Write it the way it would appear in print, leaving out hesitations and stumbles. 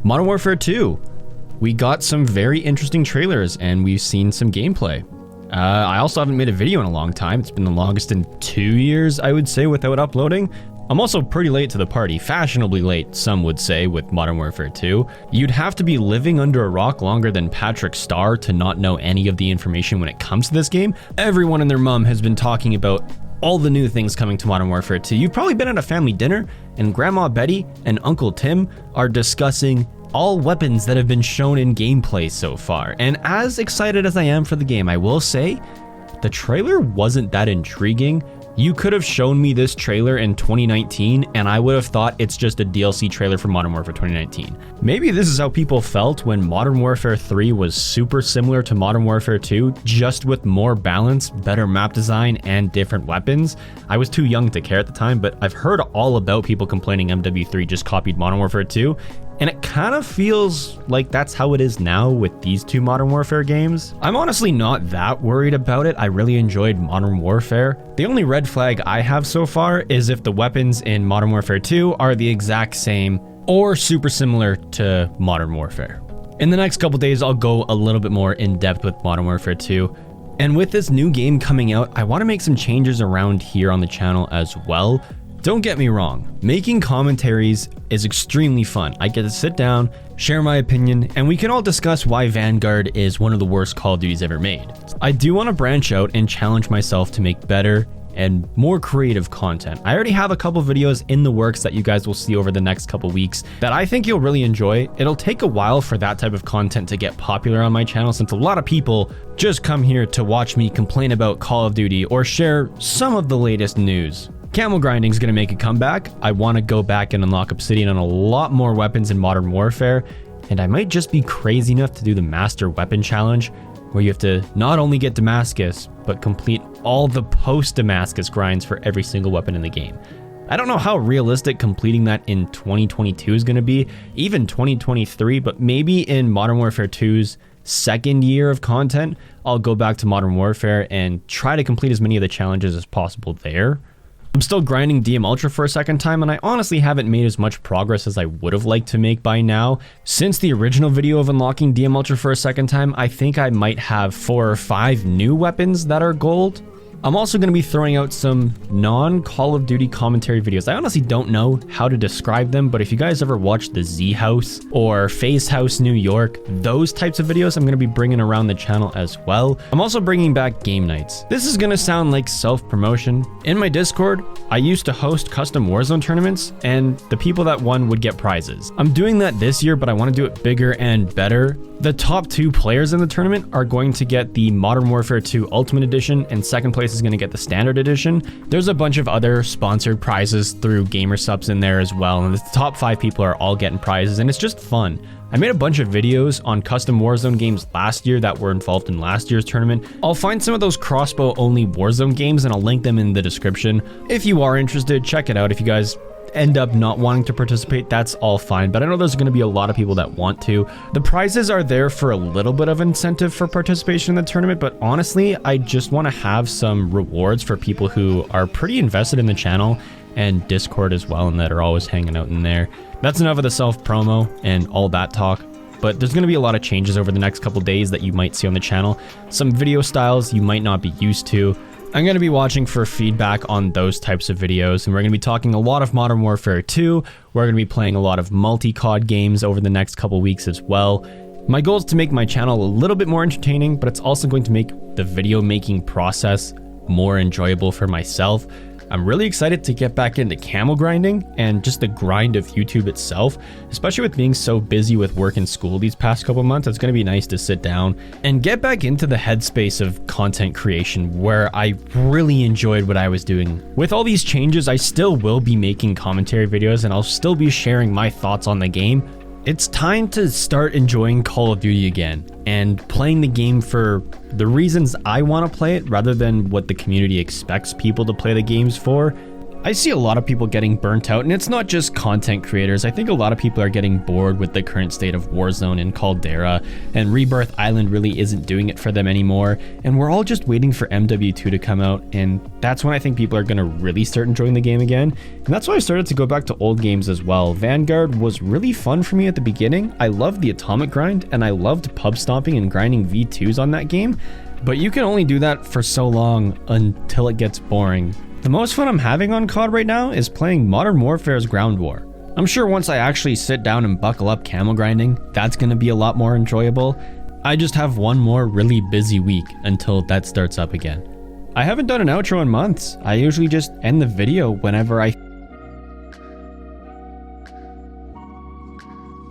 Modern Warfare 2. We got some very interesting trailers and we've seen some gameplay. I also haven't made a video in a long time. It's been the longest in 2 years, I would say, without uploading. I'm also pretty late to the party, fashionably late, some would say, with Modern Warfare 2. You'd have to be living under a rock longer than Patrick Starr to not know any of the information when it comes to this game. Everyone and their mom has been talking about all the new things coming to Modern Warfare 2. You've probably been at a family dinner and Grandma Betty and Uncle Tim are discussing all weapons that have been shown in gameplay so far. And as excited as I am for the game, I will say, the trailer wasn't that intriguing. You could have shown me this trailer in 2019 and I would have thought it's just a DLC trailer for Modern Warfare 2019. Maybe this is how people felt when Modern Warfare 3 was super similar to Modern Warfare 2, just with more balance, better map design, and different weapons. I was too young to care at the time, but I've heard all about people complaining MW3 just copied Modern Warfare 2. And it kind of feels like that's how it is now with these two Modern Warfare games. I'm honestly not that worried about it. I really enjoyed Modern Warfare. The only red flag I have so far is if the weapons in Modern Warfare 2 are the exact same or super similar to Modern Warfare. In the next couple days, I'll go a little bit more in depth with Modern Warfare 2. And with this new game coming out, I want to make some changes around here on the channel as well. Don't get me wrong, making commentaries is extremely fun. I get to sit down, share my opinion, and we can all discuss why Vanguard is one of the worst Call of Duties ever made. I do want to branch out and challenge myself to make better and more creative content. I already have a couple videos in the works that you guys will see over the next couple weeks that I think you'll really enjoy. It'll take a while for that type of content to get popular on my channel since a lot of people just come here to watch me complain about Call of Duty or share some of the latest news. Camo grinding is going to make a comeback. I want to go back and unlock Obsidian on a lot more weapons in Modern Warfare, and I might just be crazy enough to do the Master Weapon Challenge, where you have to not only get Damascus, but complete all the post-Damascus grinds for every single weapon in the game. I don't know how realistic completing that in 2022 is going to be, even 2023, but maybe in Modern Warfare 2's second year of content, I'll go back to Modern Warfare and try to complete as many of the challenges as possible there. I'm still grinding DM Ultra for a second time, and I honestly haven't made as much progress as I would have liked to make by now. Since the original video of unlocking DM Ultra for a second time, I think I might have 4 or 5 new weapons that are gold. I'm also going to be throwing out some non-Call of Duty commentary videos. I honestly don't know how to describe them, but if you guys ever watched the Z House or Face House New York, those types of videos I'm going to be bringing around the channel as well. I'm also bringing back game nights. This is going to sound like self-promotion. In my Discord, I used to host custom Warzone tournaments, and the people that won would get prizes. I'm doing that this year, but I want to do it bigger and better. The top 2 players in the tournament are going to get the Modern Warfare 2 Ultimate Edition, and second place is going to get the Standard Edition. There's a bunch of other sponsored prizes through Gamer Subs in there as well, and the top 5 people are all getting prizes, and it's just fun. I made a bunch of videos on custom Warzone games last year that were involved in last year's tournament. I'll find some of those crossbow-only Warzone games, and I'll link them in the description. If you are interested, check it out. If you guys end up not wanting to participate, that's all fine, but I know there's going to be a lot of people that want to. The prizes are there for a little bit of incentive for participation in the tournament, but honestly, I just want to have some rewards for people who are pretty invested in the channel and Discord as well, and that are always hanging out in there. That's enough of the self-promo and all that talk, but there's going to be a lot of changes over the next couple days that you might see on the channel. Some video styles you might not be used to. I'm going to be watching for feedback on those types of videos, and we're going to be talking a lot of Modern Warfare 2. We're going to be playing a lot of multi-COD games over the next couple weeks as well. My goal is to make my channel a little bit more entertaining, but it's also going to make the video making process more enjoyable for myself. I'm really excited to get back into camo grinding and just the grind of YouTube itself, especially with being so busy with work and school these past couple months. It's going to be nice to sit down and get back into the headspace of content creation where I really enjoyed what I was doing. With all these changes, I still will be making commentary videos and I'll still be sharing my thoughts on the game. It's time to start enjoying Call of Duty again and playing the game for the reasons I want to play it rather than what the community expects people to play the games for. I see a lot of people getting burnt out, and it's not just content creators. I think a lot of people are getting bored with the current state of Warzone and Caldera, and Rebirth Island really isn't doing it for them anymore, and we're all just waiting for MW2 to come out, and that's when I think people are going to really start enjoying the game again, and that's why I started to go back to old games as well. Vanguard was really fun for me at the beginning. I loved the atomic grind, and I loved pub stomping and grinding V2s on that game, but you can only do that for so long until it gets boring. The most fun I'm having on COD right now is playing Modern Warfare's Ground War. I'm sure once I actually sit down and buckle up camo grinding, that's going to be a lot more enjoyable. I just have one more really busy week until that starts up again. I haven't done an outro in months. I usually just end the video whenever I